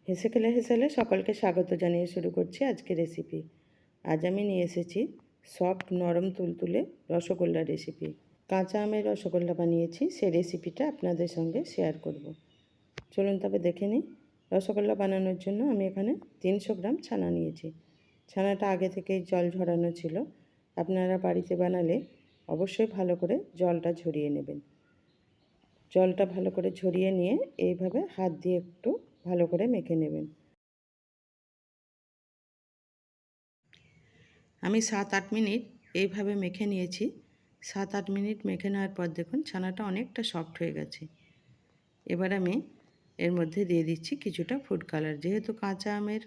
হেসে খেলে হেসেলে সকলকে স্বাগত জানিয়ে শুরু করছি আজকে রেসিপি। আজ আমি নিয়ে এসেছি সফট নরম তুলতুলে রসগোল্লা রেসিপি। কাঁচা আমের রসগোল্লা বানিয়েছি, সেই রেসিপিটা আপনাদের সঙ্গে শেয়ার করব। চলুন তবে দেখে নিই। রসগোল্লা বানানোর জন্য আমি এখানে 300 গ্রাম ছানা নিয়েছি। ছানাটা আগে থেকেই জল ঝরানো ছিল। আপনারা বাড়িতে বানালে অবশ্যই ভালো করে জলটা ঝরিয়ে নেবেন। জলটা ভালো করে ঝরিয়ে নিয়ে এইভাবে হাত দিয়ে একটু ভালো করে মেখে নেবেন। আমি 7-8 মিনিট এইভাবে মেখে নিয়েছি। 7-8 মিনিট মেখে নেওয়ার পর দেখুন ছানাটা অনেকটা সফট হয়ে গেছে। এবার আমি এর মধ্যে দিয়ে দিচ্ছি কিছুটা ফুড কালার। যেহেতু কাঁচা আমের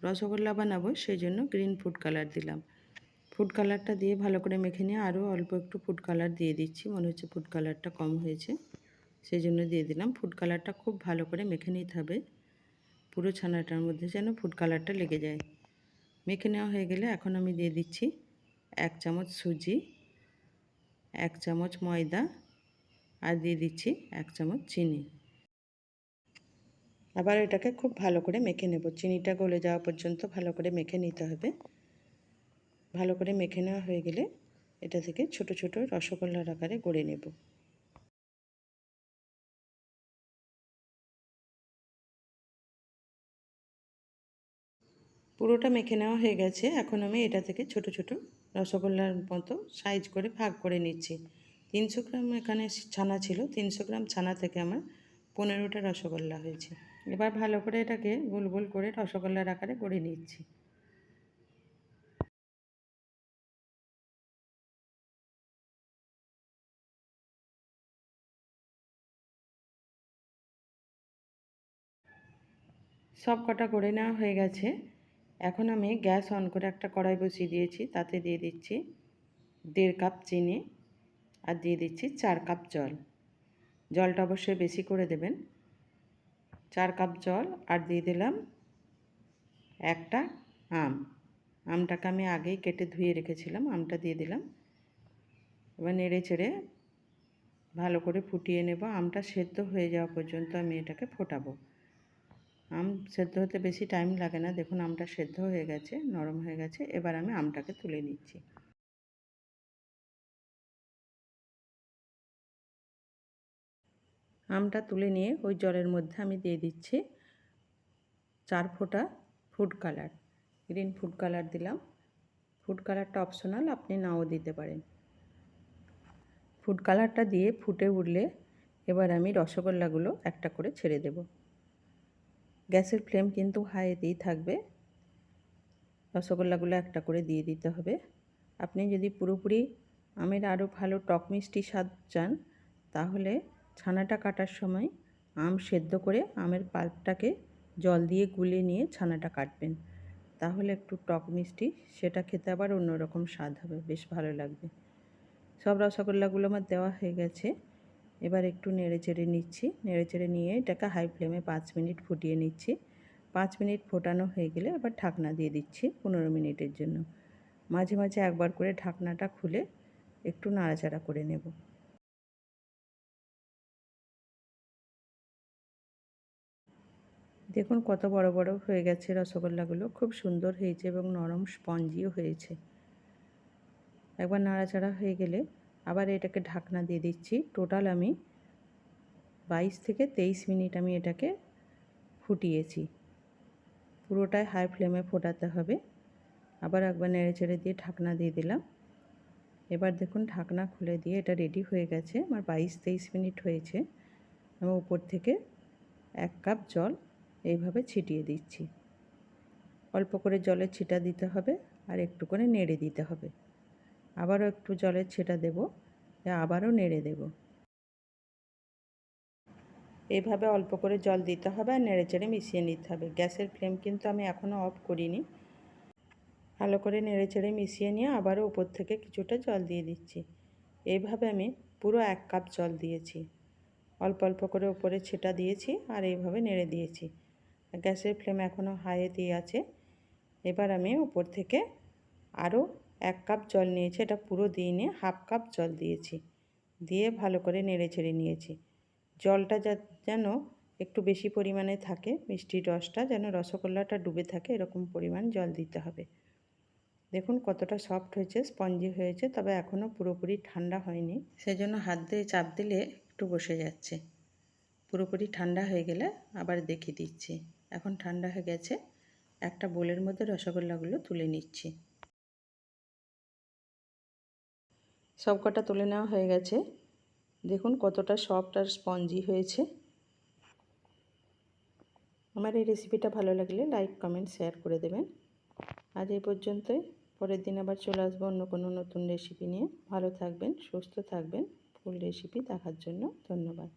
রসগোল্লা বানাবো সেই জন্য গ্রিন ফুড কালার দিলাম। ফুড কালারটা দিয়ে ভালো করে মেখে নিয়ে আরও অল্প একটু ফুড কালার দিয়ে দিচ্ছি। মনে হচ্ছে ফুড কালারটা কম হয়েছে, সেই জন্য দিয়ে দিলাম। ফুড কালারটা খুব ভালো করে মেখে নিতে হবে, পুরো ছানাটার মধ্যে যেন ফুড কালারটা লেগে যায়। মেখে নেওয়া হয়ে গেলে এখন আমি দিয়ে দিচ্ছি 1 চামচ সুজি, 1 চামচ ময়দা আর দিয়ে দিচ্ছি 1 চামচ চিনি। আবার এটাকে খুব ভালো করে মেখে নেব। চিনিটা গলে যাওয়া পর্যন্ত ভালো করে মেখে নিতে হবে। ভালো করে মেখে নেওয়া হয়ে গেলে এটা থেকে ছোট ছোট রসগোল্লার আকারে গড়ে নেব। পুরোটা মেখে নেওয়া হয়ে গেছে। এখন আমি এটা থেকে ছোট ছোট রসগোল্লার মতো সাইজ করে ভাগ করে নিচ্ছি। 300 গ্রাম এখানে ছানা ছিল, 300 গ্রাম ছানা থেকে আমার 15টা রসগোল্লা হয়েছে। এবার ভালো করে এটাকে গোল গোল করে রসগোল্লার আকারে গড়ে নিচ্ছি। সব কটা গড়ে নেওয়া হয়ে গেছে। এখন আমি গ্যাস অন করে একটা কড়াই বসিয়ে দিয়েছি। তাতে দিয়ে দিচ্ছি 1.5 কাপ চিনি আর দিয়ে দিচ্ছি 4 কাপ জল। জলটা অবশ্যই বেশি করে দেবেন। 4 কাপ জল আর দিয়ে দিলাম একটা আম। আমটাকে আমি আগেই কেটে ধুয়ে রেখেছিলাম, আমটা দিয়ে দিলাম। এবার নেড়ে চেড়ে ভালো করে ফুটিয়ে নেব। আমটা সেদ্ধ হয়ে যাওয়া পর্যন্ত আমি এটাকে ফোটাবো। আম সেদ্ধ হতে বেশি টাইম লাগে না। দেখুন আমটা সেদ্ধ হয়ে গেছে, নরম হয়ে গেছে। এবার আমি আমটাকে তুলে নিচ্ছি। আমটা তুলে নিয়ে ওই জলের মধ্যে আমি দিয়ে দিচ্ছি 4 ফোঁটা food colour, green food colour দিলাম। ফুড কালারটা অপশনাল, আপনি নাও দিতে পারেন। ফুড কালারটা দিয়ে ফুটে উঠলে এবার আমি রসগোল্লাগুলো একটা করে ছেড়ে দেব। গ্যাসের ফ্লেম কিন্তু হাইতেই থাকবে। রসগোল্লাগুলো একটা করে দিয়ে দিতে হবে। আপনি যদি পুরোপুরি আমের আরও ভালো টক মিষ্টি স্বাদ চান তাহলে ছানাটা কাটার সময় আম সেদ্ধ করে আমের পাল্পটাকে জল দিয়ে গুলে নিয়ে ছানাটা কাটবেন। তাহলে একটু টক মিষ্টি, সেটা খেতে আবার অন্যরকম স্বাদ হবে, বেশ ভালো লাগবে। সব রসগোল্লাগুলো আমার দেওয়া হয়ে গেছে। এবার একটু নেড়ে চেড়ে নিচ্ছি। নেড়ে চেড়ে নিয়ে এটাকে হাই ফ্লেমে 5 মিনিট ফুটিয়ে নিচ্ছি। 5 মিনিট ফোটানো হয়ে গেলে আবার ঢাকনা দিয়ে দিচ্ছি 15 মিনিটের জন্য। মাঝে মাঝে একবার করে ঢাকনাটা খুলে একটু নাড়াচাড়া করে নেব। দেখুন কত বড় বড় হয়ে গেছে রসগোল্লাগুলো, খুব সুন্দর হয়েছে এবং নরম স্পঞ্জিও হয়েছে। একবার নাড়াচাড়া হয়ে গেলে আবার এটাকে ঢাকনা দিয়ে দিচ্ছি। টোটাল আমি 22 থেকে 23 মিনিট আমি এটাকে ফুটিয়েছি। পুরোটাই হাই ফ্লেমে ফোটাতে হবে। আবার একবার নেড়ে চেড়ে দিয়ে ঢাকনা দিয়ে দিলাম। এবার দেখুন ঢাকনা খুলে দিয়ে এটা রেডি হয়ে গেছে। আমার 22-23 মিনিট হয়েছে। আমি উপর থেকে 1 কাপ জল এইভাবে ছিটিয়ে দিচ্ছি। অল্প করে জলের ছিটা দিতে হবে আর একটু করে নেড়ে দিতে হবে। আবারও একটু জলের ছিটা দেব, আবারও নেড়ে দেব। এইভাবে অল্প করে জল দিতে হবে আর নেড়ে চেড়ে মিশিয়ে নিতে হবে। গ্যাসের ফ্লেম কিন্তু আমি এখনও অফ করিনি। ভালো করে নেড়ে চেড়ে মিশিয়ে নিয়ে আবারও উপর থেকে কিছুটা জল দিয়ে দিচ্ছি। এইভাবে আমি পুরো 1 কাপ জল দিয়েছি। অল্প অল্প করে উপরে ছিটা দিয়েছি আর এইভাবে নেড়ে দিয়েছি। গ্যাসের ফ্লেম এখনও হাইতেই আছে। এবার আমি উপর থেকে আরও 1 কাপ জল নিয়েছি, এটা পুরো দিইনি, হাফ কাপ জল দিয়েছি। দিয়ে ভালো করে নেড়ে চেড়ে নিয়েছি। জলটা যেন একটু বেশি পরিমাণে থাকে মিষ্টির রসটা, যেন রসগোল্লাটা ডুবে থাকে এরকম পরিমাণ জল দিতে হবে। দেখুন কতটা সফট হয়েছে, স্পঞ্জি হয়েছে, তবে এখনও পুরোপুরি ঠান্ডা হয়নি, সেজন্য হাত দিয়ে চাপ দিলে একটু বসে যাচ্ছে। পুরোপুরি ঠান্ডা হয়ে গেলে আবার দেখিয়ে দিচ্ছি। এখন ঠান্ডা হয়ে গেছে, একটা বোলের মধ্যে রসগোল্লাগুলো তুলে নিচ্ছি। সবকটা তুলে নেওয়া হয়ে গেছে। দেখুন কতটা সফট আর স্পঞ্জি হয়েছে। আমার এই রেসিপিটা ভালো লাগলে লাইক, কমেন্ট, শেয়ার করে দেবেন। আজ এই পর্যন্তই। পরের দিন আবার চলে আসবো অন্য কোনো নতুন রেসিপি নিয়ে। ভালো থাকবেন, সুস্থ থাকবেন। ফুল রেসিপি দেখার জন্য ধন্যবাদ।